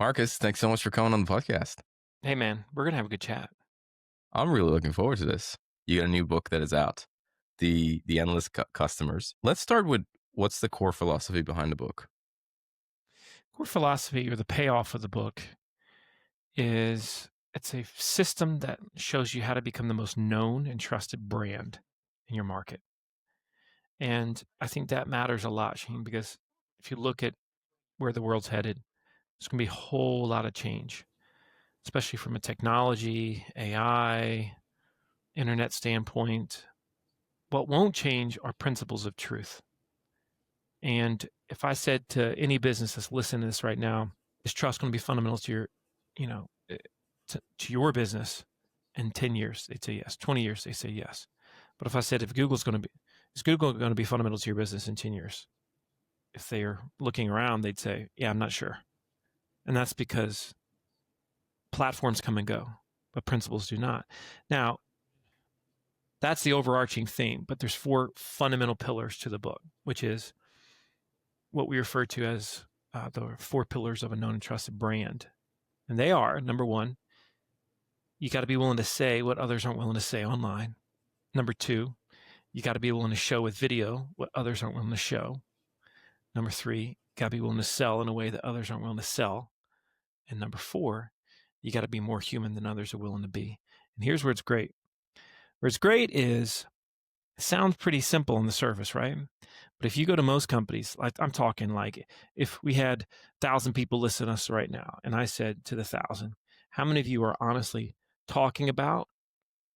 Marcus, thanks so much for coming on the podcast. Hey man, we're gonna have a good chat. I'm really looking forward to this. You got a new book that is out, the Endless Customers. Let's start with what's the core philosophy behind the book? Core philosophy, or the payoff of the book, is it's a system that shows you how to become the most known and trusted brand in your market. And I think that matters a lot, Shane, because if you look at where the world's headed, there's gonna be a whole lot of change, especially from a technology, AI, internet standpoint. What won't change are principles of truth. And if I said to any business that's listening to this right now, is trust going to be fundamental to your, you know, to your business in 10 years? They'd say yes. 20 years, they say yes. But if I said, is Google going to be fundamental to your business in 10 years? If they're looking around, they'd say, yeah, I'm not sure. And that's because platforms come and go, but principles do not. Now, that's the overarching theme, but there's four fundamental pillars to the book, which is what we refer to as the four pillars of a known and trusted brand. And they are, number one, you got to be willing to say what others aren't willing to say online. Number two, you got to be willing to show with video what others aren't willing to show. Number three, you got to be willing to sell in a way that others aren't willing to sell. And number four, you got to be more human than others are willing to be. And here's where it's great. Where it's great is, it sounds pretty simple on the surface, right? But if you go to most companies, like I'm talking like if we had 1,000 people listen to us right now, and I said to the 1,000, how many of you are honestly talking about,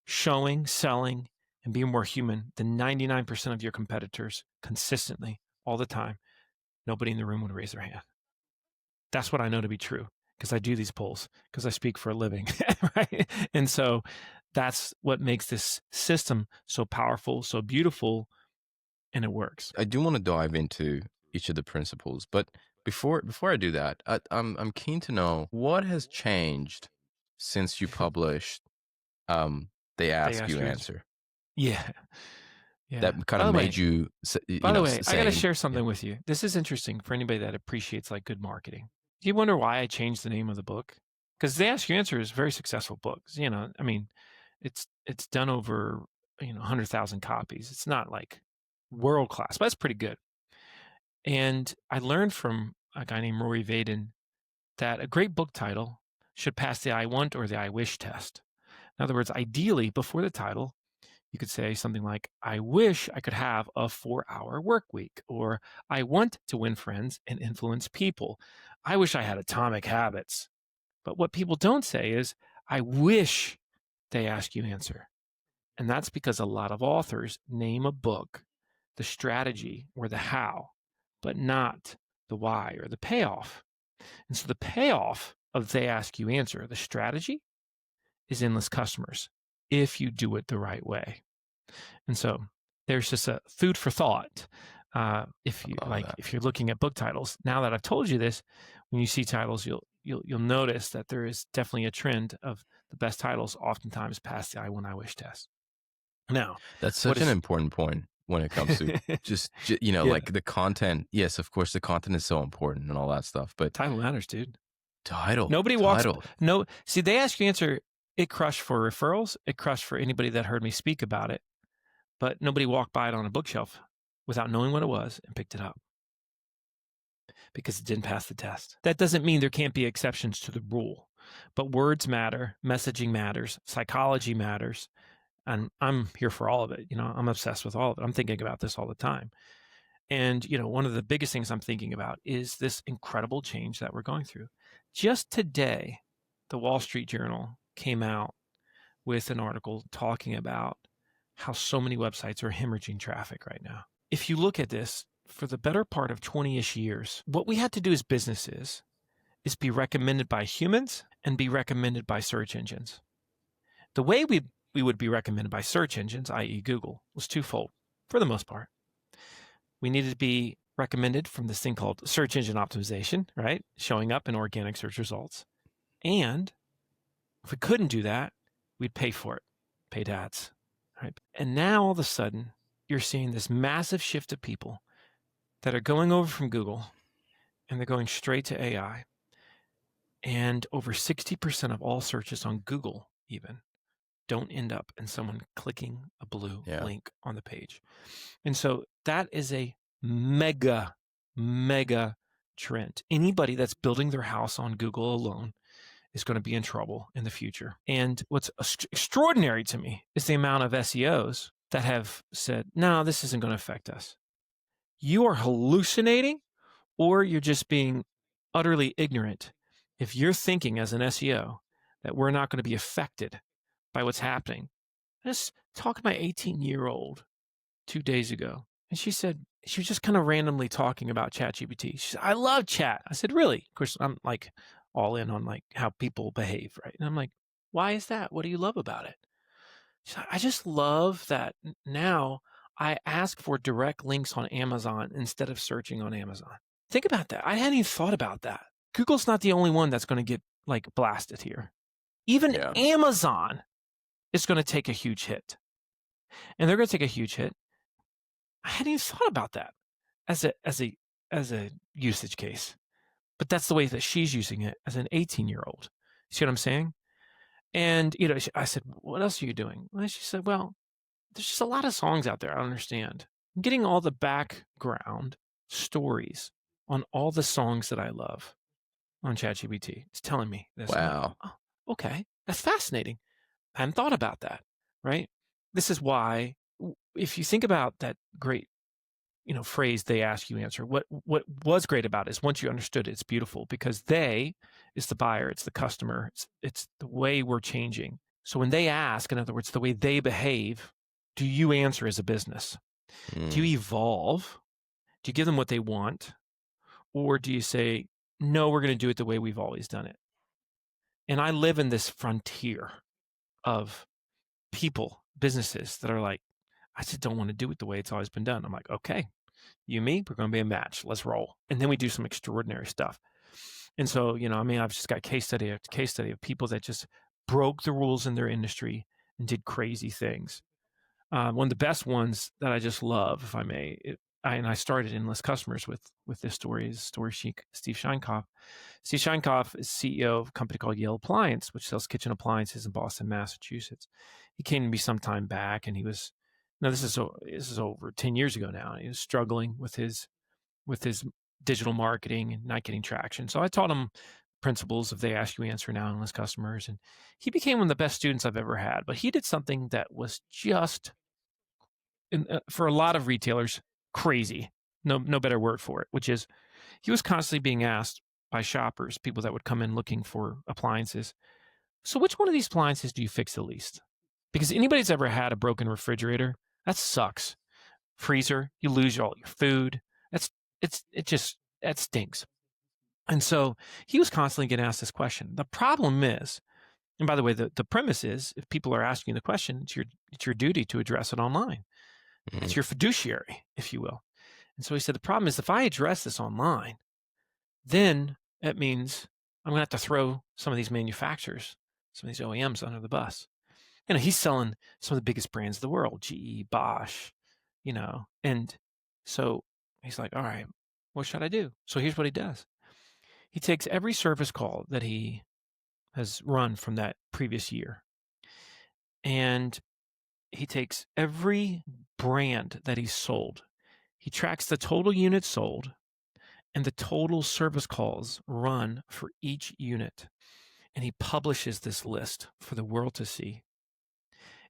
showing, selling, and being more human than 99% of your competitors consistently all the time? Nobody in the room would raise their hand. That's what I know to be true because I do these polls because I speak for a living, right? And so that's what makes this system so powerful, so beautiful, and it works. I do want to dive into each of the principles, but before I do that, I'm keen to know what has changed since you published They They Ask ask You you, Answer. yeah, yeah. That kind By of the made way, you, I got to saying, share yeah. something with you. This is interesting for anybody that appreciates like good marketing. Do you wonder why I changed the name of the book? Because They Ask You Answer is a very successful book. I mean, it's done over 100,000 copies. It's not like world class, but it's pretty good. And I learned from a guy named Rory Vaden that a great book title should pass the I want or the I wish test. In other words, ideally, before the title, you could say something like, I wish I could have a 4-hour work week, or I want to win friends and influence people. I wish I had atomic habits. But what people don't say is, I wish They Ask You Answer. And that's because a lot of authors name a book the strategy or the how, but not the why or the payoff. And so the payoff of They Ask You Answer, the strategy, is endless customers if you do it the right way. And so there's just a food for thought. If you I love like, that. if you're looking at book titles, now that I've told you this, when you see titles, you'll notice that there is definitely a trend of the best titles oftentimes pass the I want I wish test. Now, That's what such an is important point when it comes to yeah, like the content. Yes, of course, the content is so important and all that stuff, but title matters, dude. title, Nobody walks. title. No, see, They Ask You Answer. It crushed for referrals. It crushed for anybody that heard me speak about it. But nobody walked by it on a bookshelf without knowing what it was and picked it up because it didn't pass the test. That doesn't mean there can't be exceptions to the rule, but words matter, messaging matters, psychology matters, and I'm here for all of it. I'm obsessed with all of it. I'm thinking about this all the time. And, one of the biggest things I'm thinking about is this incredible change that we're going through. Just today, the Wall Street Journal came out with an article talking about how so many websites are hemorrhaging traffic right now. If you look at this, for the better part of 20-ish years, what we had to do as businesses is be recommended by humans and be recommended by search engines. The way we would be recommended by search engines, i.e. Google, was twofold for the most part. We needed to be recommended from this thing called search engine optimization, right? Showing up in organic search results. And if we couldn't do that, we'd pay for it, paid ads. Right? And now all of a sudden, you're seeing this massive shift of people that are going over from Google and they're going straight to AI. And over 60% of all searches on Google even don't end up in someone clicking a blue Yeah. link on the page. And so that is a mega, mega trend. Anybody that's building their house on Google alone is going to be in trouble in the future. And what's extraordinary to me is the amount of SEOs that have said, no, this isn't going to affect us. You are hallucinating, or you're just being utterly ignorant if you're thinking as an SEO that we're not going to be affected by what's happening. I just talked to my 18-year-old 2 days ago, and she said, she was just kind of randomly talking about ChatGPT. She said, I love chat. I said, really? Of course, I'm like all in on like how people behave, right? And I'm like, why is that? What do you love about it? She said, I just love that now I ask for direct links on Amazon instead of searching on Amazon. Think about that. I hadn't even thought about that. Google's not the only one that's going to get like blasted here. Even Yeah. Amazon is going to take a huge hit. And they're going to take a huge hit. I hadn't even thought about that as a usage case. But that's the way that she's using it as an 18-year-old. See what I'm saying? And I said, "What else are you doing?" And she said, "Well, there's just a lot of songs out there I don't understand. I'm getting all the background stories on all the songs that I love on ChatGPT. It's telling me this." I'm like, Wow. "Oh, okay, that's fascinating. I hadn't thought about that." Right? This is why, if you think about that great phrase, they ask, you answer. What was great about it is once you understood it, it's beautiful because they is the buyer, it's the customer, it's the way we're changing. So when they ask, in other words, the way they behave, do you answer as a business? Do Mm. you evolve? Do you give them what they want? Or do you say, no, we're going to do it the way we've always done it? And I live in this frontier of people, businesses that are like, I just don't want to do it the way it's always been done. I'm like, okay, you, me, we're going to be a match. Let's roll. And then we do some extraordinary stuff. And so, I've just got case study after case study of people that just broke the rules in their industry and did crazy things. One of the best ones that I just love, if I may, I started Endless Customers with this story, is Story Chic, Steve Scheinkoff. Steve Scheinkoff is CEO of a company called Yale Appliance, which sells kitchen appliances in Boston, Massachusetts. He came to me some time back, and he was, now this is over 10 years ago now. And he was struggling with his digital marketing and not getting traction. So I taught him principles of they ask you answer now endless customers, and he became one of the best students I've ever had. But he did something that was just for a lot of retailers crazy. No better word for it, which is he was constantly being asked by shoppers, people that would come in looking for appliances. So which one of these appliances do you fix the least? Because anybody's ever had a broken refrigerator, that sucks. Freezer, you lose all your food. That stinks. And so he was constantly getting asked this question. The problem is, and by the way, the premise is, if people are asking the question, it's your duty to address it online. Mm. It's your fiduciary, if you will. And so he said, the problem is if I address this online, then that means I'm going to have to throw some of these manufacturers, some of these OEMs under the bus. He's selling some of the biggest brands of the world, GE, Bosch, and so he's like, all right, what should I do? So here's what he does. He takes every service call that he has run from that previous year, and he takes every brand that he's sold. He tracks the total units sold and the total service calls run for each unit. And he publishes this list for the world to see.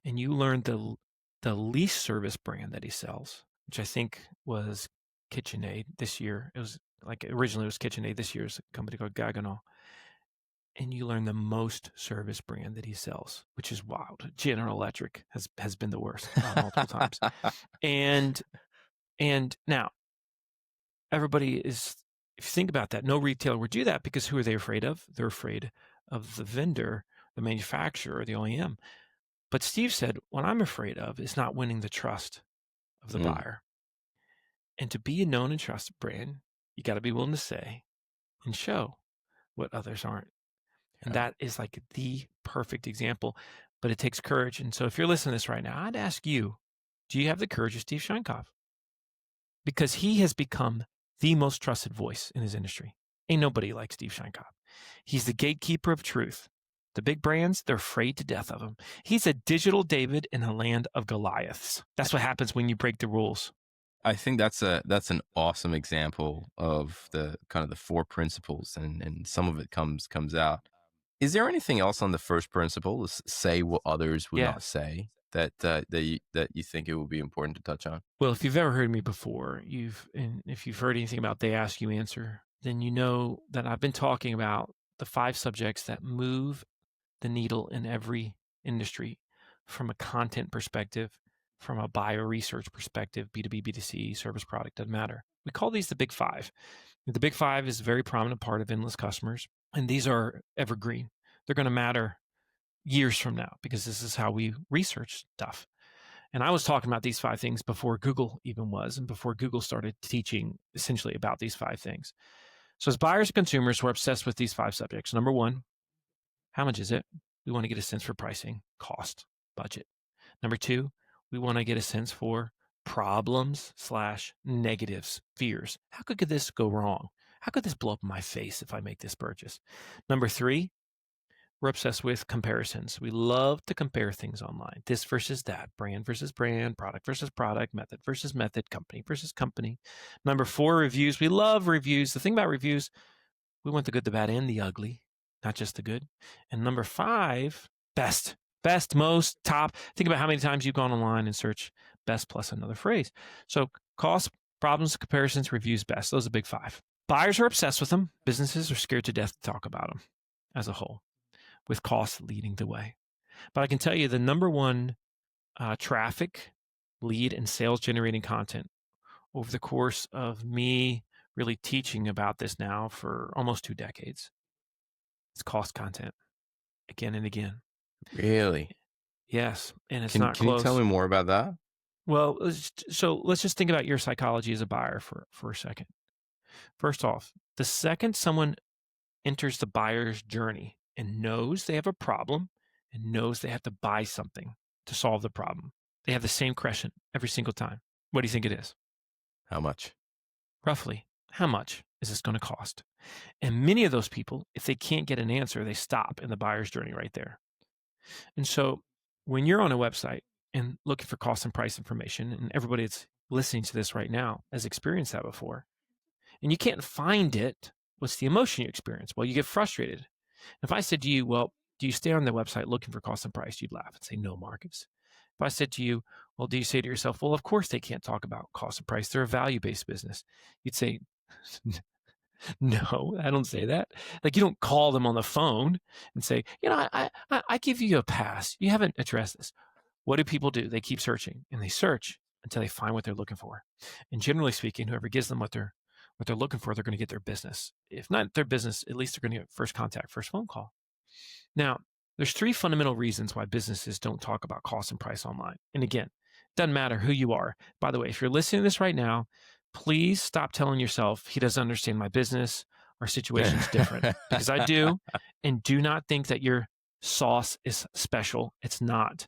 And you learn the least service brand that he sells, which I think was KitchenAid this year. It was like originally it was KitchenAid. This year is a company called Gaggenau. And you learn the most service brand that he sells, which is wild. General Electric has been the worst multiple times. And now everybody is, if you think about that, no retailer would do that because who are they afraid of? They're afraid of the vendor, the manufacturer, the OEM. But Steve said, what I'm afraid of is not winning the trust of the Mm. buyer. And to be a known and trusted brand, you got to be willing to say and show what others aren't. And Yeah. that is like the perfect example, but it takes courage. And so if you're listening to this right now, I'd ask you, do you have the courage of Steve Scheinkoff? Because he has become the most trusted voice in his industry. Ain't nobody like Steve Scheinkoff. He's the gatekeeper of truth. The big brands, they're afraid to death of him. He's a digital David in a land of Goliaths. That's what happens when you break the rules. I think that's an awesome example of the kind of the four principles, and some of it comes out. Is there anything else on the first principle, say what others would Yeah. not say, that you think it would be important to touch on? Well, if you've ever heard me before, and if you've heard anything about they ask you answer, then you know that I've been talking about the 5 subjects that move the needle in every industry from a content perspective, from a buyer research perspective, B2B, B2C, service product, doesn't matter. We call these the big 5. The big 5 is a very prominent part of endless customers, and these are evergreen. They're going to matter years from now because this is how we research stuff. And I was talking about these 5 things before Google even was, and before Google started teaching essentially about these 5 things. So as buyers and consumers, we're obsessed with these 5 subjects. Number 1, how much is it? We want to get a sense for pricing, cost, budget. Number 2, we want to get a sense for problems / negatives, fears. How could this go wrong? How could this blow up in my face if I make this purchase? Number 3, we're obsessed with comparisons. We love to compare things online. This versus that, brand versus brand, product versus product, method versus method, company versus company. Number 4, reviews. We love reviews. The thing about reviews, we want the good, the bad, and the ugly, not just the good. And number 5, best. Best, most, top. Think about how many times you've gone online and search best plus another phrase. So cost, problems, comparisons, reviews, best. Those are the big 5. Buyers are obsessed with them. Businesses are scared to death to talk about them as a whole, with cost leading the way. But I can tell you the number one traffic, lead, and sales generating content over the course of me really teaching about this now for almost 2 decades. It's cost content again and again. Really? Yes, and it's Can not can you tell close. me more about that? Well, let's just think about your psychology as a buyer for a second. First off, the second someone enters the buyer's journey and knows they have a problem and knows they have to buy something to solve the problem, they have the same question every single time. What do you think it is? How much? Roughly, how much is this going to cost? And many of those people, if they can't get an answer, they stop in the buyer's journey right there. And so when you're on a website and looking for cost and price information, and everybody that's listening to this right now has experienced that before, and you can't find it, what's the emotion you experience? Well, you get frustrated. If I said to you, well, do you stay on the website looking for cost and price? You'd laugh and say, no, Marcus. If I said to you, well, do you say to yourself, well, of course they can't talk about cost and price. They're a value-based business. You'd say, no, I don't say that. Like, you don't call them on the phone and say, I give you a pass. You haven't addressed this. What do people do? They keep searching and they search until they find what they're looking for. And generally speaking, whoever gives them what they're looking for, they're going to get their business. If not their business, at least they're going to get first contact, first phone call. Now, there's 3 fundamental reasons why businesses don't talk about cost and price online. And again, it doesn't matter who you are. By the way, if you're listening to this right now, please stop telling yourself he doesn't understand my business. Our situation's different, because I do. And do not think that your sauce is special. It's not.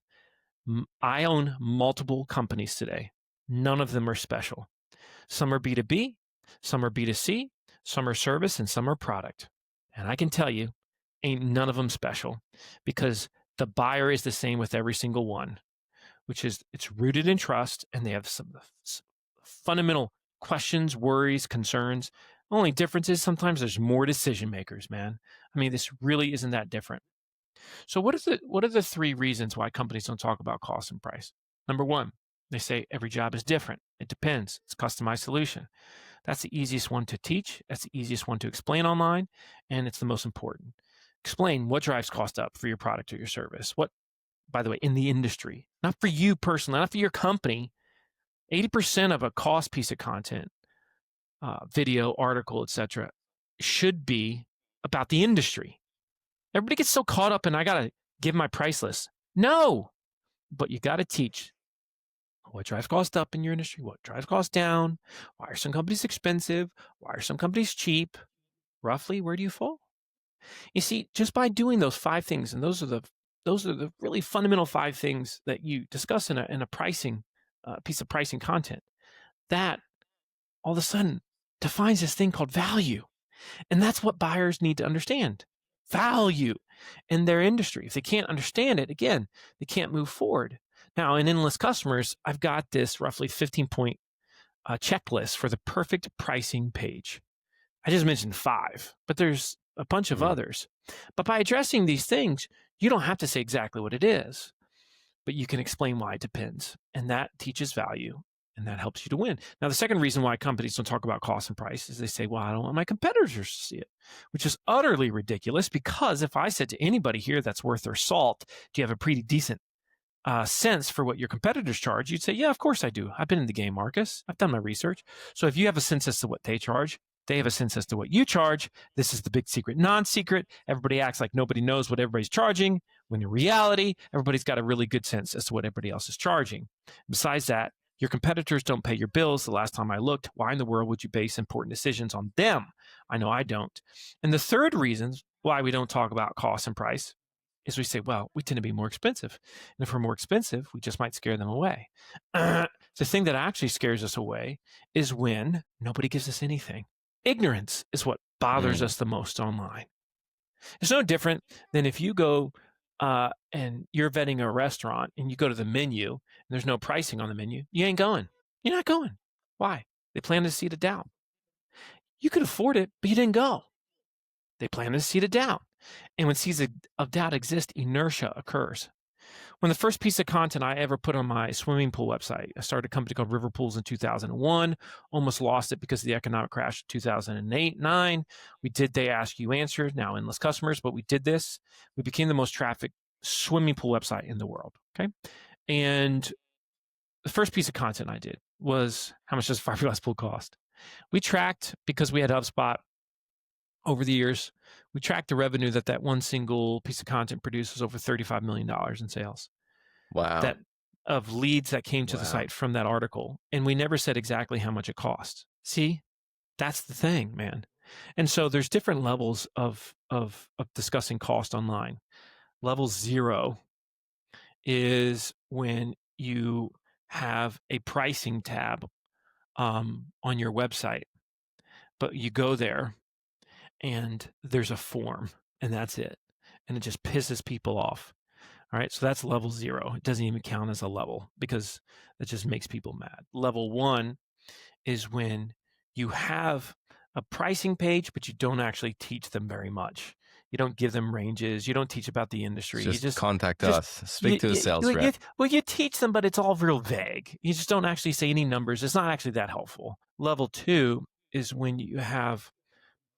I own multiple companies today. None of them are special. Some are B2B, some are B2C, some are service, and some are product. And I can tell you, ain't none of them special, because the buyer is the same with every single one, which is it's rooted in trust, and they have some fundamental questions, worries, concerns. The only difference is sometimes there's more decision makers, man. I mean, this really isn't that different. So what are the 3 reasons why companies don't talk about cost and price? Number 1, they say every job is different. It depends. It's a customized solution. That's the easiest one to teach. That's the easiest one to explain online, and it's the most important. Explain what drives cost up for your product or your service. What, by the way, in the industry, not for you personally, not for your company. 80% of a cost piece of content, video, article, etc., should be about the industry. Everybody gets so caught up in, I got to give my price list. No, but you got to teach what drives cost up in your industry, what drives cost down, why are some companies expensive, why are some companies cheap, roughly, where do you fall? You see, just by doing those 5 things, and those are the really fundamental 5 things that you discuss in a pricing piece of pricing content, that all of a sudden defines this thing called value. And that's what buyers need to understand. Value in their industry. If they can't understand it, again, they can't move forward. Now, in Endless Customers, I've got this roughly 15-point checklist for the perfect pricing page. I just mentioned 5, but there's a bunch of Mm, others. But by addressing these things, you don't have to say exactly what it is, but you can explain why it depends. And that teaches value and that helps you to win. Now, the second reason why companies don't talk about cost and price is they say, well, I don't want my competitors to see it, which is utterly ridiculous because if I said to anybody here that's worth their salt, do you have a pretty decent sense for what your competitors charge, you'd say, yeah, of course I do. I've been in the game, Marcus. I've done my research. So if you have a sense as to what they charge, they have a sense as to what you charge. This is the big secret, non-secret. Everybody acts like nobody knows what everybody's charging, when in reality, everybody's got a really good sense as to what everybody else is charging. Besides that, your competitors don't pay your bills. The last time I looked, why in the world would you base important decisions on them? I know I don't. And the third reason why we don't talk about cost and price is we say, well, we tend to be more expensive. And if we're more expensive, we just might scare them away. The thing that actually scares us away is when nobody gives us anything. Ignorance is what bothers mm. us the most online. It's no different than if you go and you're vetting a restaurant and you go to the menu and there's no pricing on the menu, you ain't going. You're not going. Why? They planted a seat of doubt. You could afford it, but you didn't go. They planted a seat of doubt. And when seeds of doubt exist, inertia occurs. When the first piece of content I ever put on my swimming pool website, I started a company called River Pools in 2001, almost lost it because of the economic crash of 2008, 9. We did They Ask You Answer, now Endless Customers, but we did this. We became the most trafficked swimming pool website in the world. Okay. And the first piece of content I did was how much does a fiberglass pool cost? We tracked, because we had HubSpot over the years, we tracked the revenue that one single piece of content produces over $35 million in sales Wow. that of leads that came to the Wow. site from that article. And we never said exactly how much it cost. See, that's the thing, man. And so there's different levels of discussing cost online. Level 0 is when you have a pricing tab on your website, but you go there and there's a form and that's it. And it just pisses people off. All right. So that's level 0. It doesn't even count as a level because it just makes people mad. Level 1 is when you have a pricing page, but you don't actually teach them very much. You don't give them ranges. You don't teach about the industry. You Just just, contact you just, us. Speak to a sales rep. well, you teach them, but it's all real vague. You just don't actually say any numbers. It's not actually that helpful. Level 2 is when you have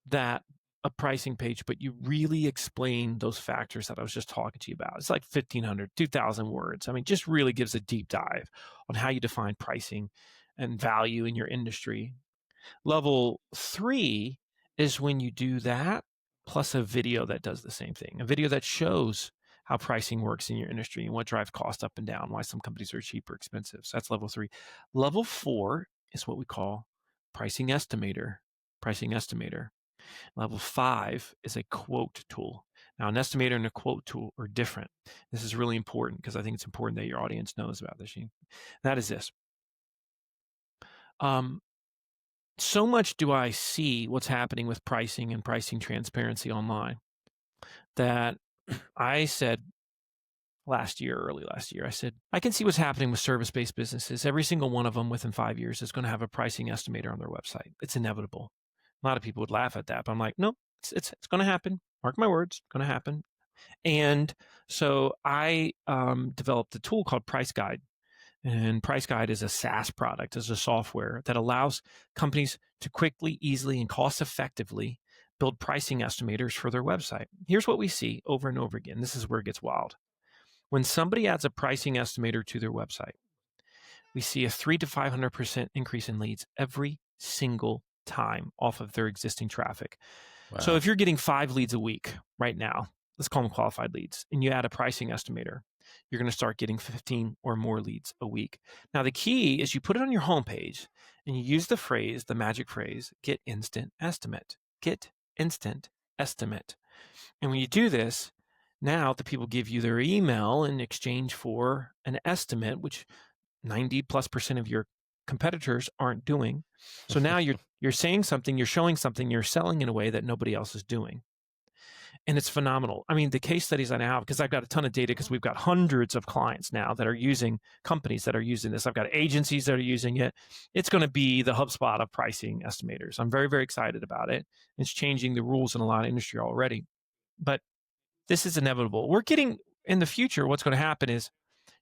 that a pricing page, but you really explain those factors that I was just talking to you about. It's like 1,500, 2,000 words. I mean, just really gives a deep dive on how you define pricing and value in your industry. Level 3 is when you do that plus a video that does the same thing, a video that shows how pricing works in your industry and what drives cost up and down, why some companies are cheap or expensive. So that's level 3. Level 4 is what we call pricing estimator. Pricing estimator. Level 5 is a quote tool. Now, an estimator and a quote tool are different. This is really important because I think it's important that your audience knows about this. That is this. So much do I see what's happening with pricing and pricing transparency online that I said early last year, I said, I can see what's happening with service-based businesses. Every single one of them within 5 years is going to have a pricing estimator on their website. It's inevitable. A lot of people would laugh at that, but I'm like, no, it's going to happen. Mark my words, it's going to happen. And so I developed a tool called Price Guide. And Price Guide is a SaaS product, is a software that allows companies to quickly, easily, and cost effectively build pricing estimators for their website. Here's what we see over and over again. This is where it gets wild. When somebody adds a pricing estimator to their website, we see a 300 to 500% increase in leads every single time off of their existing traffic. So Wow. if you're getting 5 leads a week right now, let's call them qualified leads, and you add a pricing estimator, you're going to start getting 15 or more leads a week. Now, the key is you put it on your homepage and you use the magic phrase, get instant estimate. Get instant estimate. And when you do this, now the people give you their email in exchange for an estimate, which 90+% of your competitors aren't doing. So now you're saying something, you're showing something, you're selling in a way that nobody else is doing. And it's phenomenal. I mean, the case studies I now have, because I've got a ton of data, because we've got hundreds of clients now that are using companies that are using this. I've got agencies that are using it. It's going to be the HubSpot of pricing estimators. I'm very, very excited about it. It's changing the rules in a lot of industry already. But this is inevitable. We're getting in the future, what's going to happen is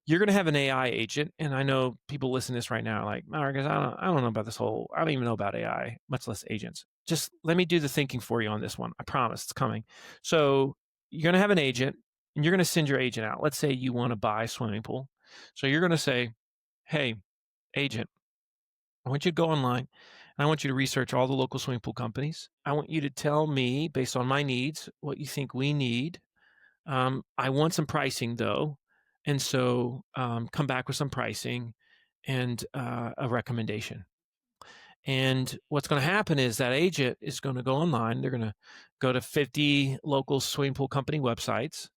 you're going to have an AI agent. And I know people listening to this right now are like, Marcus, I don't know about this whole, I don't even know about AI, much less agents. Just let me do the thinking for you on this one. I promise it's coming. So you're going to have an agent and you're going to send your agent out. Let's say you want to buy a swimming pool. So you're going to say, hey, agent, I want you to go online and I want you to research all the local swimming pool companies. I want you to tell me, based on my needs, what you think we need. I want some pricing though. And so come back with some pricing and a recommendation. And what's going to happen is that agent is going to go online. They're going to go to 50 local swimming pool company websites,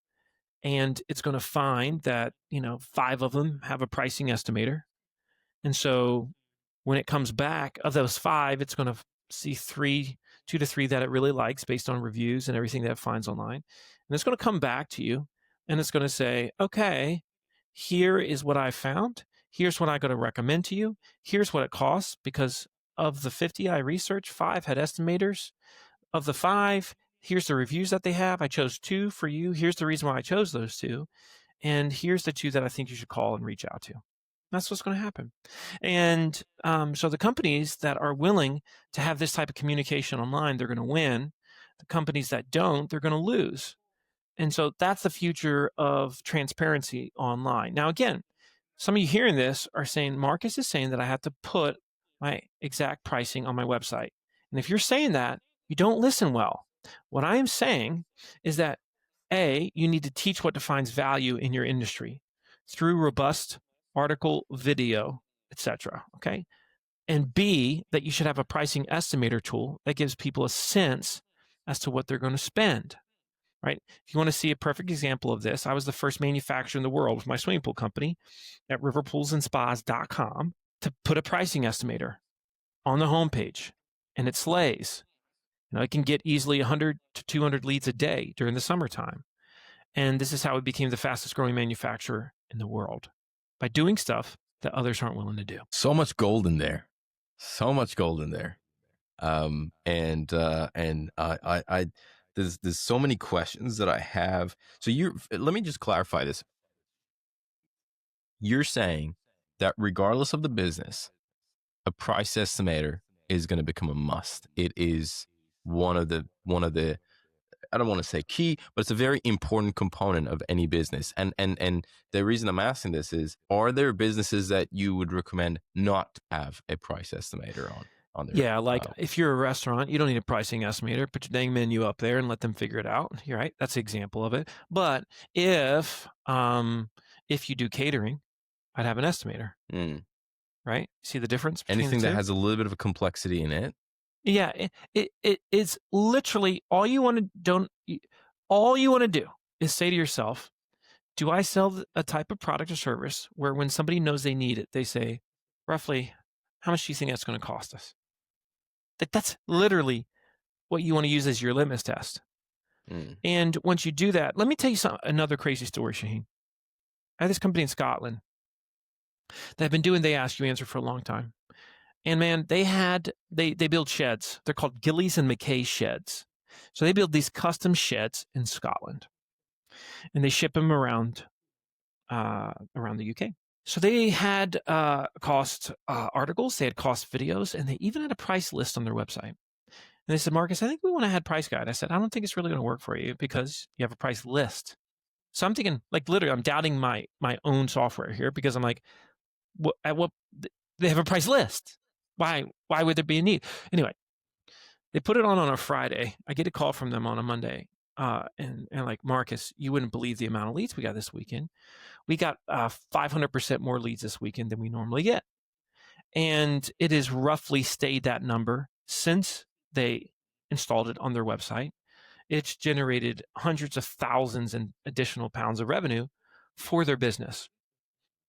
and it's going to find that, 5 of them have a pricing estimator. And so when it comes back, of those 5, it's going to see 2 to 3 that it really likes based on reviews and everything that it finds online. And it's going to come back to you and it's going to say, okay, here is what I found. Here's what I'm going to recommend to you. Here's what it costs, because of the 50 I researched, 5 had estimators. Of the 5, here's the reviews that they have. I chose 2 for you. Here's the reason why I chose those 2. And here's the 2 that I think you should call and reach out to. That's what's going to happen. And so the companies that are willing to have this type of communication online, they're going to win. The companies that don't, they're going to lose. And so that's the future of transparency online. Now, again, some of you hearing this are saying, Marcus is saying that I have to put my exact pricing on my website. And if you're saying that, you don't listen well. What I am saying is that A, you need to teach what defines value in your industry through robust article, video, etc. Okay. And B, that you should have a pricing estimator tool that gives people a sense as to what they're going to spend. Right? If you want to see a perfect example of this, I was the first manufacturer in the world with my swimming pool company at riverpoolsandspas.com to put a pricing estimator on the homepage, and it slays. It can get easily 100 to 200 leads a day during the summertime. And this is how we became the fastest growing manufacturer in the world, by doing stuff that others aren't willing to do. So much gold in there. So much gold in there. I there's so many questions that I have. So let me just clarify this. You're saying that regardless of the business, a price estimator is going to become a must. It is one of the I don't want to say key, but it's a very important component of any business. And the reason I'm asking this is, are there businesses that you would recommend not to have a price estimator on their Yeah, like if you're a restaurant, you don't need a pricing estimator. Put your dang menu up there and let them figure it out. You're right. That's an example of it. But if you do catering, I'd have an estimator. Mm. Right? See the difference between Anything the that two? has a little bit of a complexity in it. Yeah, it's literally all you want to do is say to yourself, do I sell a type of product or service where when somebody knows they need it, they say, roughly, how much do you think that's going to cost us? That's literally what you want to use as your litmus test. Mm. And once you do that, let me tell you another crazy story, Shaheen. I had this company in Scotland that have been doing They Ask You Answer for a long time. And man, they build sheds. They're called Gillies and McKay sheds. So they build these custom sheds in Scotland, and they ship them around the UK. So they had cost articles, they had cost videos, and they even had a price list on their website. And they said, Marcus, I think we want to add price guide. I said, I don't think it's really going to work for you because you have a price list. So I'm thinking, like, literally, I'm doubting my own software here, because I'm like, what they have a price list. Why would there be a need? Anyway, they put it on a Friday. I get a call from them on a Monday. And like, Marcus, you wouldn't believe the amount of leads we got this weekend. We got 500% more leads this weekend than we normally get. And it has roughly stayed that number since they installed it on their website. It's generated hundreds of thousands and additional pounds of revenue for their business.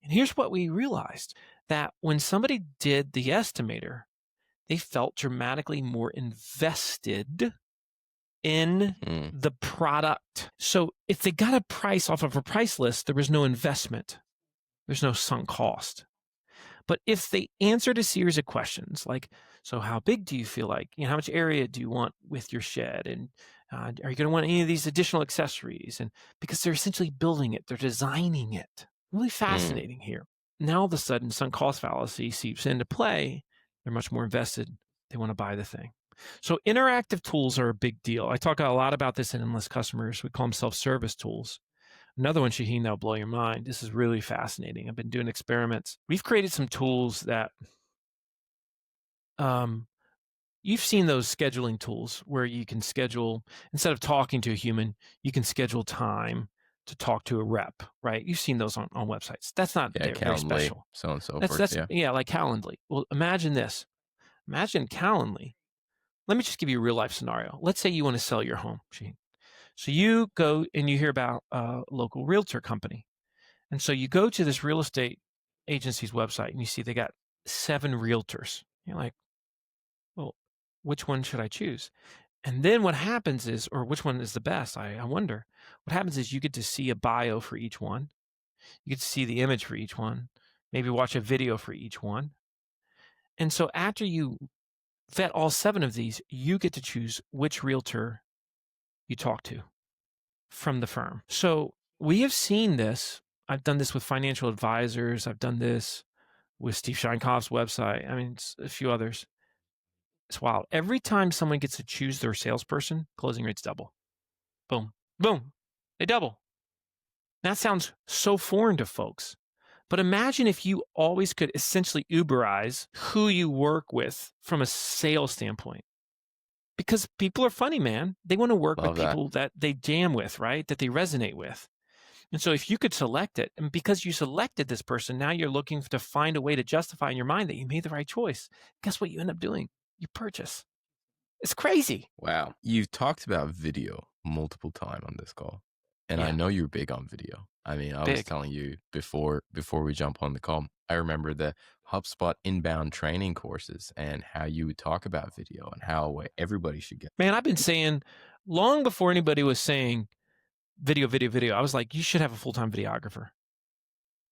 And here's what we realized, that when somebody did the estimator, they felt dramatically more invested in Mm, the product. So if they got a price off of a price list, there was no investment, there's no sunk cost. But if they answered a series of questions like, so how big do you feel like? How much area do you want with your shed? And are you going to want any of these additional accessories? And because they're essentially building it, they're designing it. Really mm. fascinating here. Now all of a sudden, sunk cost fallacy seeps into play. They're much more invested. They want to buy the thing. So interactive tools are a big deal. I talk a lot about this in Endless Customers. We call them self-service tools. Another one, Shaheen, that'll blow your mind. This is really fascinating. I've been doing experiments. We've created some tools that um, you've seen those scheduling tools where you can schedule, instead of talking to a human, you can schedule time to talk to a rep, right? You've seen those on websites. That's not Yeah, very Calendly, special. so on and so That's forth. that's Yeah. yeah, like Calendly. Well, imagine this. Imagine Calendly. Let me just give you a real life scenario. Let's say you want to sell your home, Shaheen. So you go and you hear about a local realtor company. And so you go to this real estate agency's website and you see they got 7 realtors. You're like, well, which one should I choose? And then what happens is, or which one is the best? I wonder. What happens is you get to see a bio for each one. You get to see the image for each one, maybe watch a video for each one. And so after you vet all 7 of these, you get to choose which realtor you talk to from the firm. So we have seen this. I've done this with financial advisors. I've done this with Steve Scheinkoff's website. I mean, it's a few others. It's wild. Every time someone gets to choose their salesperson, closing rates double. Boom, boom. They double. That sounds so foreign to folks. But imagine if you always could essentially Uberize who you work with from a sales standpoint. Because people are funny, man. They want to work with Love that. people that they jam with, right? That they resonate with. And so if you could select it, and because you selected this person, now you're looking to find a way to justify in your mind that you made the right choice. Guess what you end up doing? You purchase. It's crazy. Wow. You've talked about video multiple time on this call, and I Yeah, know you're big on video. I mean, I was big. telling you before we jump on the call, I remember the HubSpot inbound training courses and how you would talk about video and how everybody should get. Man, I've been saying long before anybody was saying video, video, video, I was like, you should have a full-time videographer.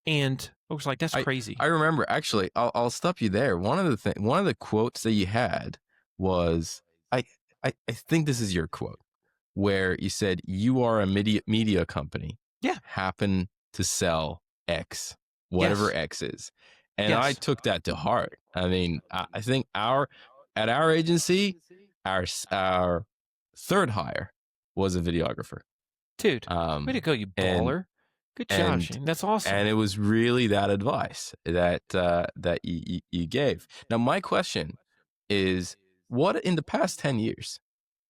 And I was like, that's I crazy. I remember actually. I'll stop you there. One of the quotes that you had was I I think this is your quote where you said you are a media company Yeah. happen to sell X, whatever Yes. X is. And I Yes. took that to heart. I mean, I think at our agency, our third hire was a videographer. Dude, way to Um, go, you and baller. Good job, and Shane. That's awesome. and it was really that advice that that you gave. Now, my question is, what in the past 10 years,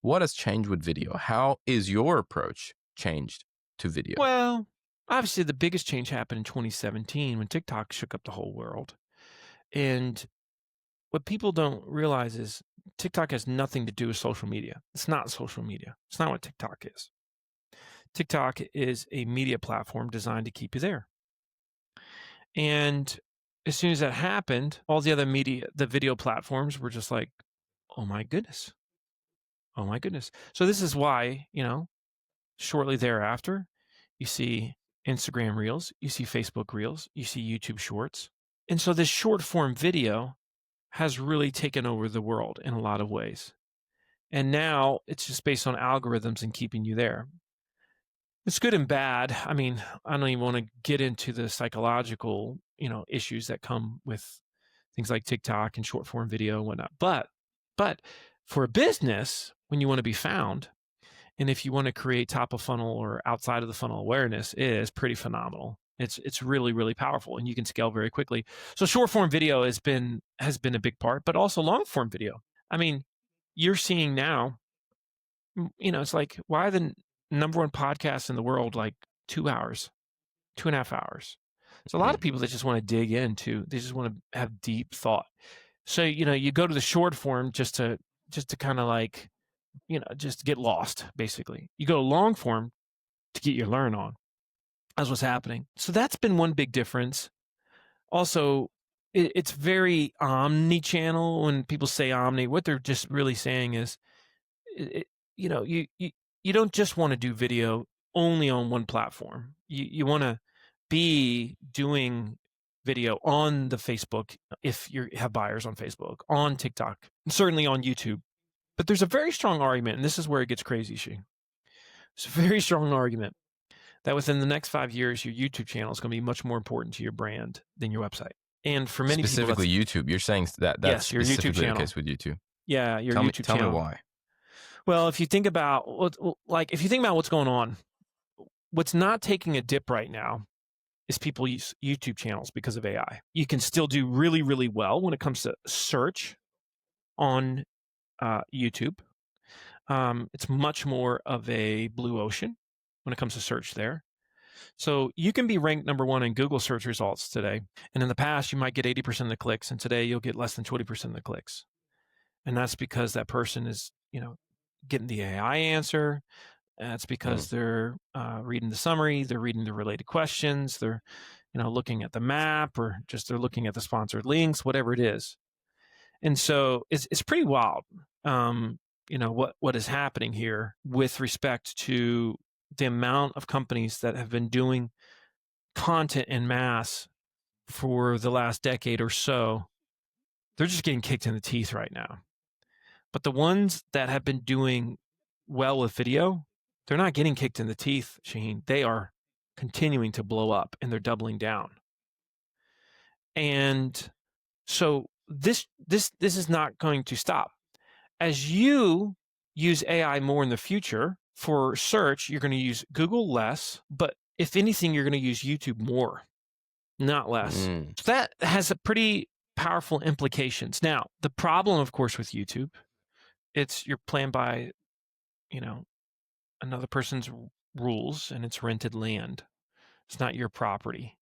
what has changed with video? How is your approach changed to video? Well, obviously the biggest change happened in 2017 when TikTok shook up the whole world. And what people don't realize is TikTok has nothing to do with social media. It's not social media. It's not what TikTok is. TikTok is a media platform designed to keep you there. And as soon as that happened, all the other media, the video platforms were just like, oh my goodness. Oh my goodness. So this is why, shortly thereafter, you see Instagram Reels, you see Facebook Reels, you see YouTube Shorts. And so this short form video has really taken over the world in a lot of ways. And now it's just based on algorithms and keeping you there. It's good and bad. I mean, I don't even want to get into the psychological, issues that come with things like TikTok and short form video and whatnot. But for a business, when you want to be found, and if you want to create top of funnel or outside of the funnel awareness, it is pretty phenomenal. It's really, really powerful, and you can scale very quickly. So short form video has been a big part, but also long form video. I mean, you're seeing now, it's like, why are the number one podcasts in the world like 2 hours, 2.5 hours? So a lot of Mm, people that just want to dig into, they just want to have deep thought. So, you go to the short form just to kind of like, just get lost, basically. You go to long form to get your learn on. That's what's happening. So that's been one big difference. Also, it's very omni-channel. When people say omni, what they're just really saying is, it, you know, you don't just want to do video only on one platform. You want to be doing video on the Facebook if you have buyers on Facebook, on TikTok, and certainly on YouTube. But there's a very strong argument, and this is where it gets crazy, Shane. It's a very strong argument that within the next 5 years, your YouTube channel is going to be much more important to your brand than your website. And for many people, Specifically that's, YouTube. You're saying that that's yes, your YouTube specifically the channel. case with YouTube. Yeah, your Tell me, YouTube tell me channel. why. Well, if you think about if you think about what's going on, what's not taking a dip right now is people use YouTube channels because of AI. You can still do really, really well when it comes to search on YouTube. It's much more of a blue ocean when it comes to search there. So you can be ranked number one in Google search results today. And in the past, you might get 80% of the clicks, and today you'll get less than 20% of the clicks. And that's because that person is, getting the AI answer. That's because Mm. they're reading the summary, they're reading the related questions, they're, looking at the map, or just they're looking at the sponsored links, whatever it is. And so it's pretty wild, what is happening here with respect to the amount of companies that have been doing content en masse for the last decade or so. They're just getting kicked in the teeth right now. But the ones that have been doing well with video, they're not getting kicked in the teeth, Shaheen. They are continuing to blow up, and they're doubling down. And so this is not going to stop. As you use AI more in the future for search, you're going to use Google less, but if anything, you're going to use YouTube more, not less. Mm. So that has a pretty powerful implications. Now, the problem, of course, with YouTube, it's you're playing by, another person's rules, and it's rented land. It's not your property.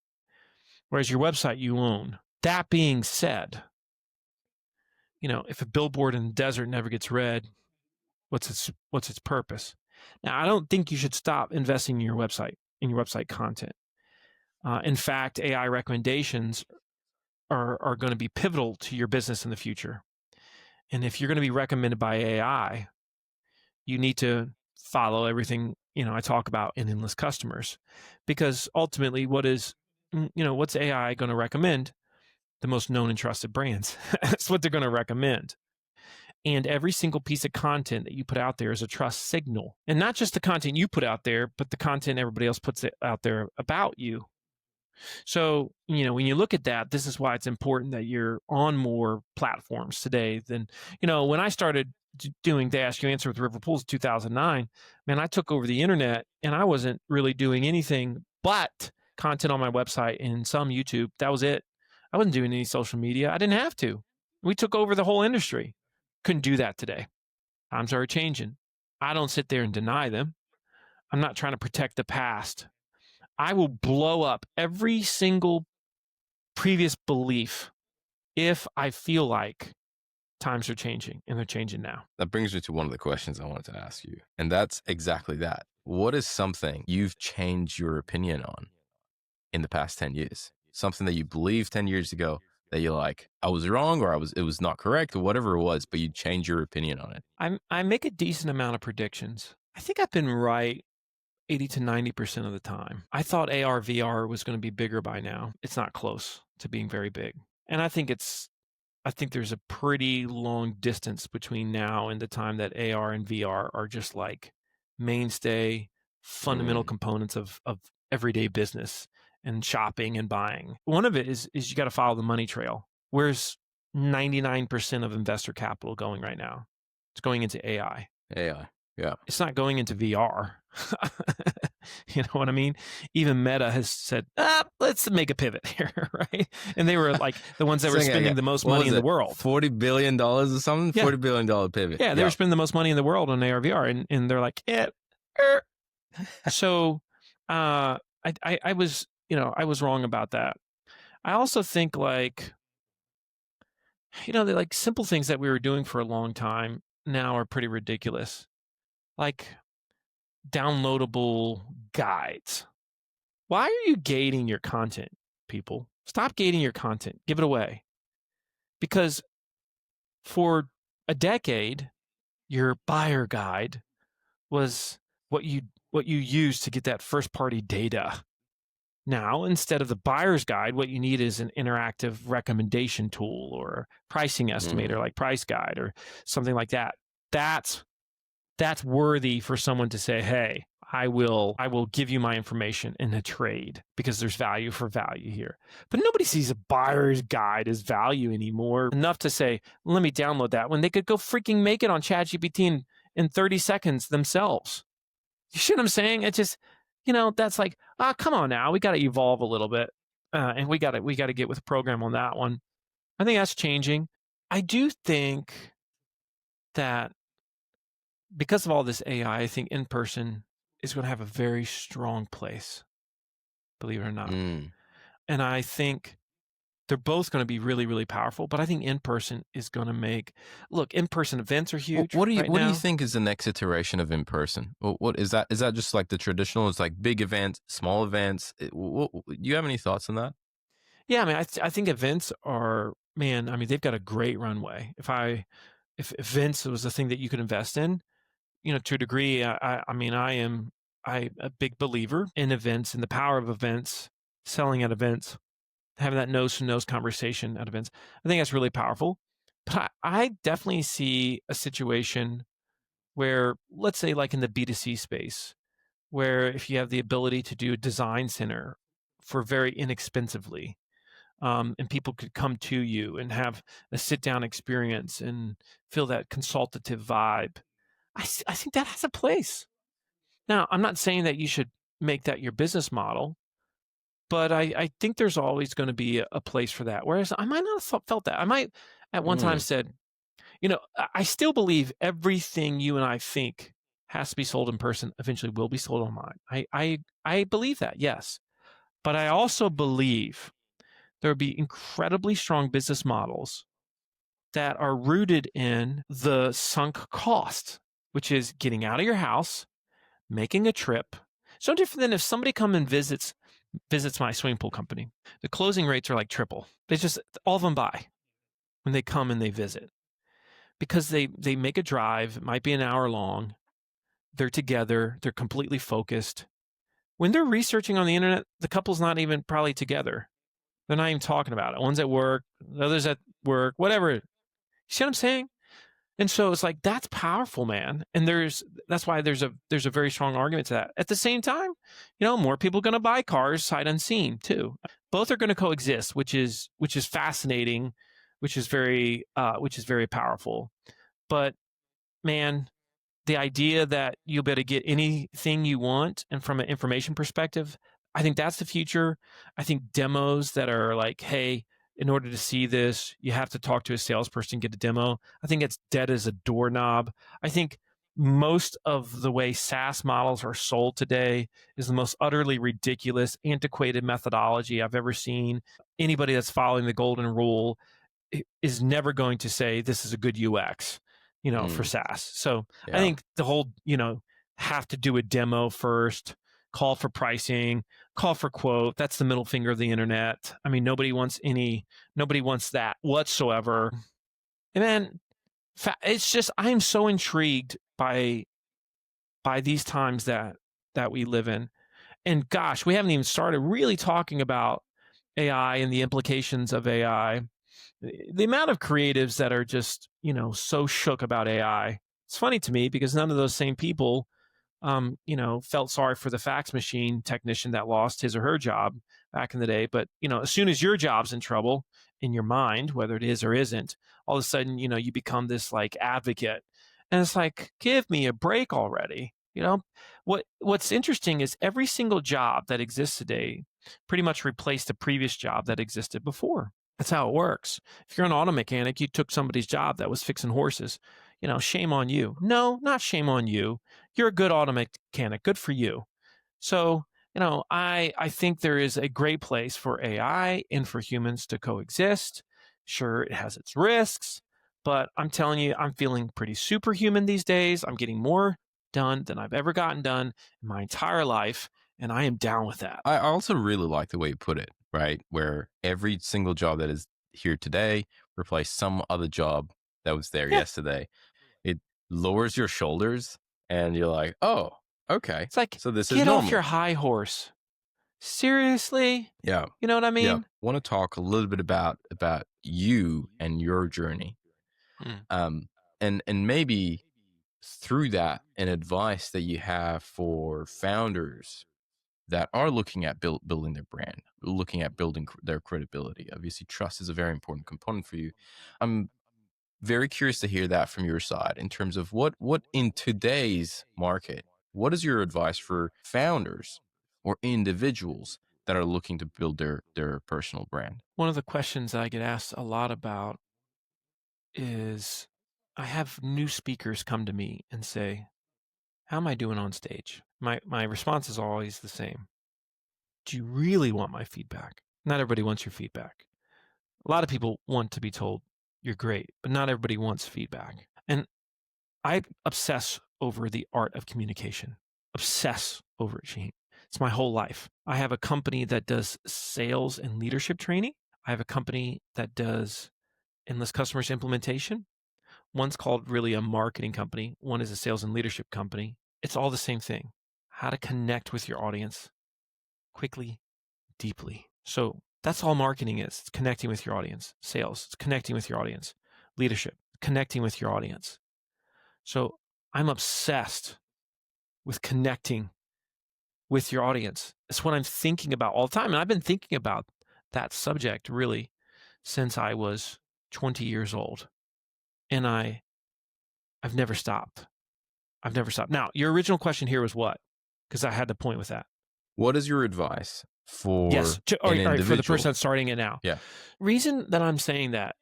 Whereas your website you own. That being said, if a billboard in the desert never gets read, what's its purpose? Now, I don't think you should stop investing in your website content. In fact, AI recommendations are going to be pivotal to your business in the future. And if you're going to be recommended by AI, you need to follow everything I talk about in Endless Customers, because ultimately, what's AI going to recommend? The most known and trusted brands. That's what they're going to recommend. And every single piece of content that you put out there is a trust signal, and not just the content you put out there, but the content everybody else puts out there about you. So, when you look at that, this is why it's important that you're on more platforms today than, when I started doing the Ask You Answer with River Pools in 2009, man, I took over the internet and I wasn't really doing anything but content on my website and some YouTube. That was it. I wasn't doing any social media. I didn't have to. We took over the whole industry. Couldn't do that today. Times are changing. I don't sit there and deny them. I'm not trying to protect the past. I will blow up every single previous belief if I feel like times are changing, and they're changing now. That brings me to one of the questions I wanted to ask you, and that's exactly that. What is something you've changed your opinion on in the past 10 years? Something that you believed 10 years ago that you're like, I was wrong, or it was not correct, or whatever it was, but you changed your opinion on it. I make a decent amount of predictions. I think I've been right 80 to 90% of the time. I thought AR VR was going to be bigger by now. It's not close to being very big. And I think there's a pretty long distance between now and the time that AR and VR are just like mainstay, fundamental Mm. components of everyday business and shopping and buying. One of it is you got to follow the money trail. Where's 99% of investor capital going right now? It's going into AI. AI. Yeah. It's not going into VR. You know what I mean? Even Meta has said, let's make a pivot here, right? And they were like the ones that were spending the most money in the world. $40 billion or something? Yeah. $40 billion pivot. Yeah, they were spending the most money in the world on AR VR, and they're like, So I was, I was wrong about that. I also think like, they're like simple things that we were doing for a long time now are pretty ridiculous. Like downloadable guides. Why are you gating your content, people? Stop gating your content. Give it away. Because for a decade, your buyer guide was what you used to get that first party data. Now, instead of the buyer's guide, what you need is an interactive recommendation tool or pricing estimator Mm. like Price Guide or something like that. That's that's worthy for someone to say, "Hey, I will give you my information in a trade because there's value for value here." But nobody sees a buyer's guide as value anymore. Enough to say, "Let me download that," when they could go freaking make it on ChatGPT in 30 seconds themselves. You see what I'm saying? It just, that's like, come on now, we got to evolve a little bit, and we got to get with the program on that one. I think that's changing. I do think that because of all this AI, I think in person is going to have a very strong place, believe it or not. Mm. And I think they're both going to be really, really powerful. But I think in person is going to look, in person events are huge right What do you now. think is the next iteration of in person? What is that? Is that just like the traditional? It's like big events, small events. Do you have any thoughts on that? Yeah, I mean, I think events are, man, I mean, they've got a great runway. If events was a thing that you could invest in, to a degree, I mean, I a big believer in events and the power of events, selling at events, having that nose to nose conversation at events. I think that's really powerful. But I definitely see a situation where, let's say, like in the B2C space, where if you have the ability to do a design center for very inexpensively, and people could come to you and have a sit down experience and feel that consultative vibe. I think that has a place. Now, I'm not saying that you should make that your business model, but I think there's always going to be a place for that. Whereas I might not have felt that. I might at one time Mm. said, I still believe everything you and I think has to be sold in person eventually will be sold online. I believe that, yes. But I also believe there will be incredibly strong business models that are rooted in the sunk cost, which is getting out of your house, making a trip. So different than if somebody come and visits my swimming pool company. The closing rates are like triple. They just all of them buy when they come and they visit because they make a drive. It might be an hour long. They're together. They're completely focused. When they're researching on the internet, the couple's not even probably together. They're not even talking about it. One's at work, the other's at work, whatever. You see what I'm saying? And so it's like that's powerful, man. And that's why there's a very strong argument to that. At the same time, more people are going to buy cars sight unseen too. Both are going to coexist, which is fascinating, which is very powerful. But man, the idea that you'll be able to get anything you want and from an information perspective, I think that's the future. I think demos that are like, hey, in order to see this, you have to talk to a salesperson, get a demo. I think it's dead as a doorknob. I think most of the way SaaS models are sold today is the most utterly ridiculous, antiquated methodology I've ever seen. Anybody that's following the golden rule is never going to say this is a good UX, for Mm. SaaS. So I Yeah. think the whole, have to do a demo first, call for pricing, call for quote. That's the middle finger of the internet. I mean, nobody wants that whatsoever. And then it's just, I'm so intrigued by these times that we live in. And gosh, we haven't even started really talking about AI and the implications of AI, the amount of creatives that are just so shook about AI. It's funny to me because none of those same people felt sorry for the fax machine technician that lost his or her job back in the day. But as soon as your job's in trouble in your mind, whether it is or isn't, all of a sudden you become this like advocate, and it's like, give me a break already. What's interesting is every single job that exists today pretty much replaced a previous job that existed before. That's how it works. If you're an auto mechanic, you took somebody's job that was fixing horses. Shame on you. No, not shame on you. You're a good auto mechanic. Good for you. So, I think there is a great place for AI and for humans to coexist. Sure, it has its risks, but I'm telling you, I'm feeling pretty superhuman these days. I'm getting more done than I've ever gotten done in my entire life, and I am down with that. I also really like the way you put it, right? Where every single job that is here today replaced some other job that was there Yeah. yesterday. It lowers your shoulders and you're like, "Oh, okay. It's like, So this is get off your normal." high horse. Seriously? Yeah. You know what I Yeah. mean? Want to talk a little bit about you and your journey. Mm. Um and maybe through that, an advice that you have for founders that are looking at building their brand, looking at building their credibility. Obviously, trust is a very important component for you. I'm very curious to hear that from your side in terms of what in today's market, what is your advice for founders or individuals that are looking to build their personal brand? One of the questions I get asked a lot about is I have new speakers come to me and say, how am I doing on stage? My response is always the same. Do you really want my feedback? Not everybody wants your feedback. A lot of people want to be told you're great, but not everybody wants feedback. And I obsess over the art of communication. Obsess over it, Sheen. It's my whole life. I have a company that does sales and leadership training. I have a company that does endless customers implementation. One's called really a marketing company. One is a sales and leadership company. It's all the same thing. How to connect with your audience quickly, deeply. So that's all marketing is. It's connecting with your audience. Sales, it's connecting with your audience. Leadership, connecting with your audience. So I'm obsessed with connecting with your audience. It's what I'm thinking about all the time. And I've been thinking about that subject really since I was 20 years old. And I've never stopped. I've never stopped. Now, your original question here was what? Because I had to point with that. What is your advice Yes. for All an right, all right. For the person individual? that's starting it now. Yeah. Reason that I'm saying that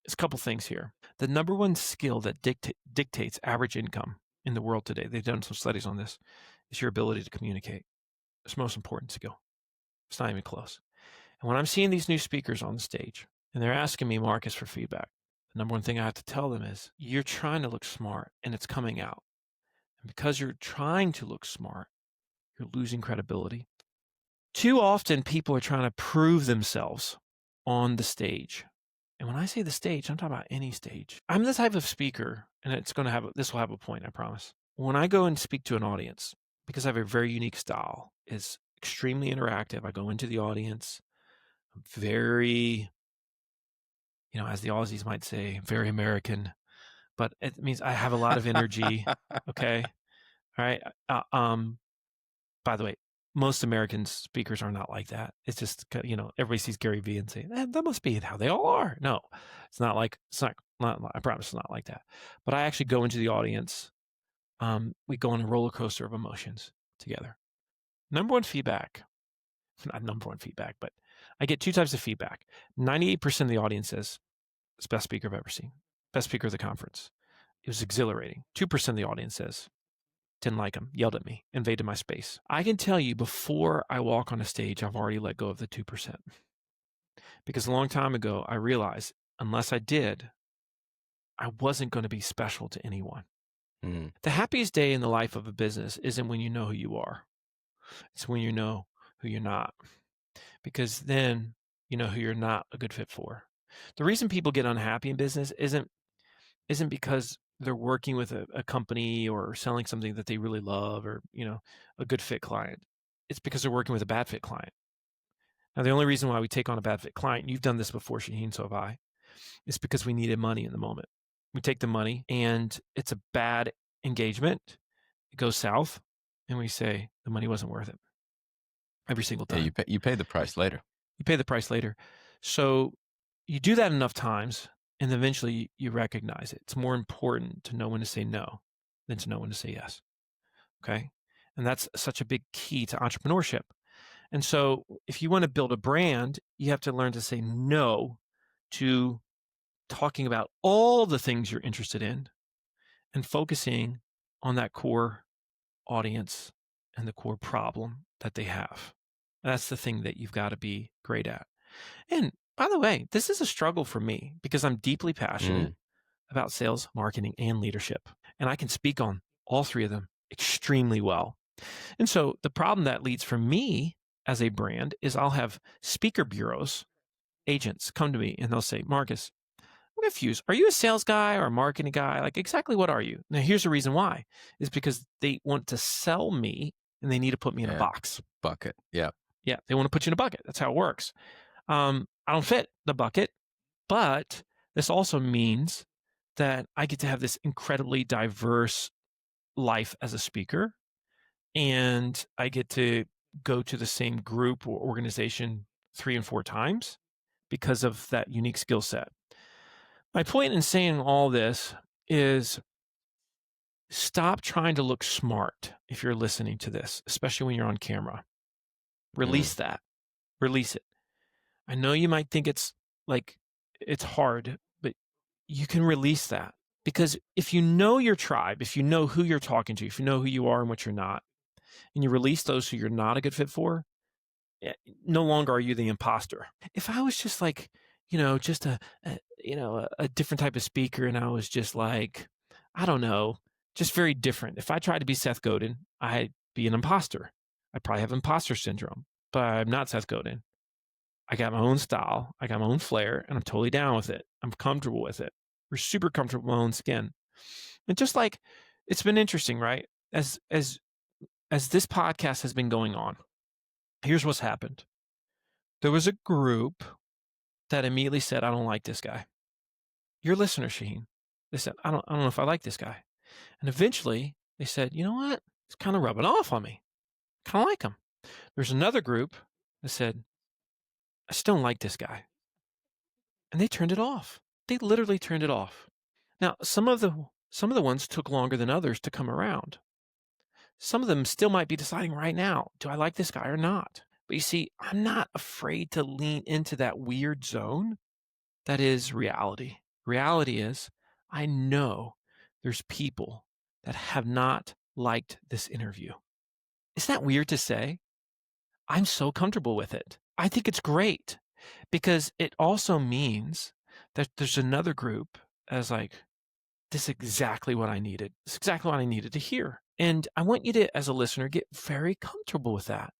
is a couple things here. The number one skill that dictates average income in the world today, they've done some studies on this, is your ability to communicate. It's the most important skill. It's not even close. And when I'm seeing these new speakers on the stage and they're asking me, Marcus, for feedback, the number one thing I have to tell them is you're trying to look smart and it's coming out. And because you're trying to look smart, you're losing credibility. Too often, people are trying to prove themselves on the stage. And when I say the stage, I'm talking about any stage. I'm the type of speaker, and this will have a point, I promise. When I go and speak to an audience, because I have a very unique style, is extremely interactive. I go into the audience, I'm very, as the Aussies might say, very American, but it means I have a lot of energy. Okay. All right. By the way, most American speakers are not like that. It's just, everybody sees Gary Vee and say, that must be how they all are. No, it's not like, I promise it's not like that. But I actually go into the audience. We go on a roller coaster of emotions together. Number one feedback, not number one feedback, but I get two types of feedback. 98% of the audience says, it's the best speaker I've ever seen. Best speaker of the conference. It was exhilarating. 2% of the audience says, didn't like him, yelled at me, invaded my space. I can tell you before I walk on a stage, I've already let go of the 2%. Because a long time ago, I realized unless I did, I wasn't going to be special to anyone. Mm, The happiest day in the life of a business isn't when you know who you are. It's when you know who you're not. Because then you know who you're not a good fit for. The reason people get unhappy in business isn't because they're working with a company or selling something that they really love or, a good fit client. It's because they're working with a bad fit client. Now, the only reason why we take on a bad fit client, and you've done this before, Shaheen, so have I, is because we needed money in the moment. We take the money and it's a bad engagement. It goes south and we say the money wasn't worth it every single yeah, time. you pay the price later. You pay the price later. So you do that enough times and eventually you recognize it. It's more important to know when to say no than to know when to say yes. Okay. And that's such a big key to entrepreneurship. And so if you want to build a brand, you have to learn to say no to talking about all the things you're interested in and focusing on that core audience and the core problem that they have. That's the thing that you've got to be great at. And by the way, this is a struggle for me because I'm deeply passionate Mm, about sales, marketing, and leadership. And I can speak on all three of them extremely well. And so the problem that leads for me as a brand is I'll have speaker bureaus, agents come to me and they'll say, Marcus, I'm confused. Are you a sales guy or a marketing guy? Like, exactly what are you? Now, here's the reason why is because they want to sell me and they need to put me in a Yeah. box. Bucket. Yeah. Yeah, they want to put you in a bucket. That's how it works. I don't fit the bucket, but this also means that I get to have this incredibly diverse life as a speaker, and I get to go to the same group or organization 3 and 4 times because of that unique skill set. My point in saying all this is stop trying to look smart if you're listening to this, especially when you're on camera. Mm. Release that. Release it. I know you might think it's like it's hard, but you can release that because if you know your tribe, if you know who you're talking to, if you know who you are and what you're not, and you release those who you're not a good fit for, no longer are you the imposter. If I was just like, just a different type of speaker and I was just like, I don't know, just very different. If I tried to be Seth Godin, I'd be an imposter. I probably have imposter syndrome, but I'm not Seth Godin. I got my own style. I got my own flair and I'm totally down with it. I'm comfortable with it. We're super comfortable in my own skin. And just like it's been interesting, right? As this podcast has been going on, here's what's happened. There was a group that immediately said, I don't like this guy. Your listener, Shaheen. They said, I don't know if I like this guy. And eventually they said, you know what? It's kind of rubbing off on me. Kind of like him. There's another group that said, I still don't like this guy. And they turned it off. They literally turned it off. Now, some of the ones took longer than others to come around. Some of them still might be deciding right now, do I like this guy or not? But you see, I'm not afraid to lean into that weird zone that is reality. Reality is, I know there's people that have not liked this interview. Isn't that weird to say? I'm so comfortable with it. I think it's great because it also means that there's another group as like, this is exactly what I needed. This is exactly what I needed to hear. And I want you to, as a listener, get very comfortable with that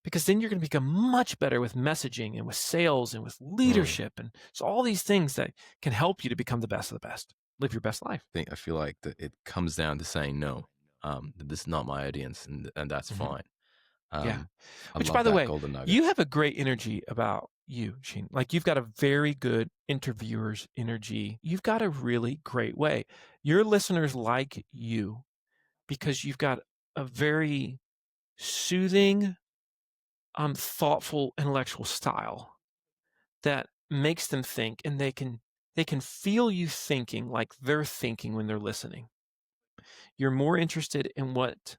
because then you're going to become much better with messaging and with sales and with Mm. leadership. And so all these things that can help you to become the best of the best, live your best life. I feel like that it comes down to saying no. That this is not my audience, and that's Mm-hmm. fine. Yeah. Um, I Which, by love the that way, golden nugget. you have a great energy about you, Sheen. Like you've got a very good interviewer's energy. You've got a really great way. Your listeners like you because you've got a very soothing, thoughtful, intellectual style that makes them think, and they can feel you thinking like they're thinking when they're listening. You're more interested in what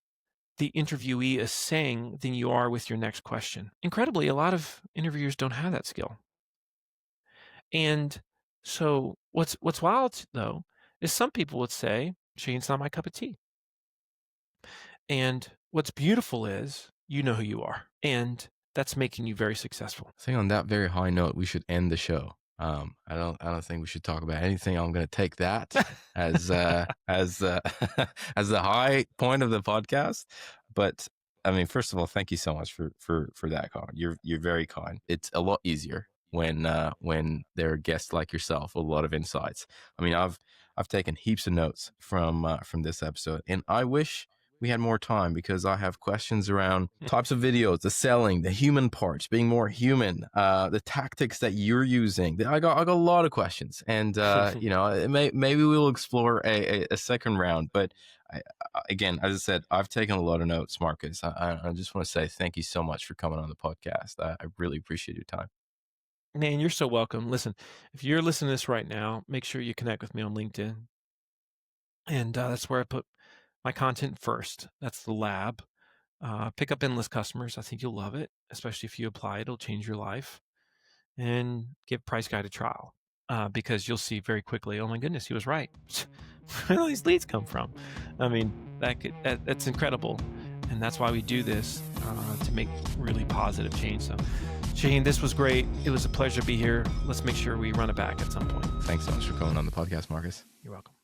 the interviewee is saying than you are with your next question. Incredibly, a lot of interviewers don't have that skill. And so what's wild though is some people would say, Shane's not my cup of tea. And what's beautiful is you know who you are. And that's making you very successful. I think on that very high note, we should end the show. I don't think we should talk about anything. I'm going to take that as as as the high point of the podcast. But I mean, first of all, thank you so much for that, Colin. You're very kind. It's a lot easier when there are guests like yourself with a lot of insights. I mean, I've taken heaps of notes from this episode, and I wish we had more time because I have questions around types of videos, the selling, the human parts, being more human, the tactics that you're using. I got a lot of questions, and maybe we'll explore a second round. But again, as I said, I've taken a lot of notes, Marcus. I just want to say thank you so much for coming on the podcast. I really appreciate your time. Man, you're so welcome. Listen, if you're listening to this right now, make sure you connect with me on LinkedIn. And that's where I put my content first. That's the lab. Pick up endless customers. I think you'll love it, especially if you apply it. It'll change your life. And give Price Guide a trial because you'll see very quickly, oh my goodness, he was right. Where do all these leads come from? I mean, that's incredible. And that's why we do this to make really positive change. So, Shaheen, this was great. It was a pleasure to be here. Let's make sure we run it back at some point. Thanks so much for coming on the podcast, Marcus. You're welcome.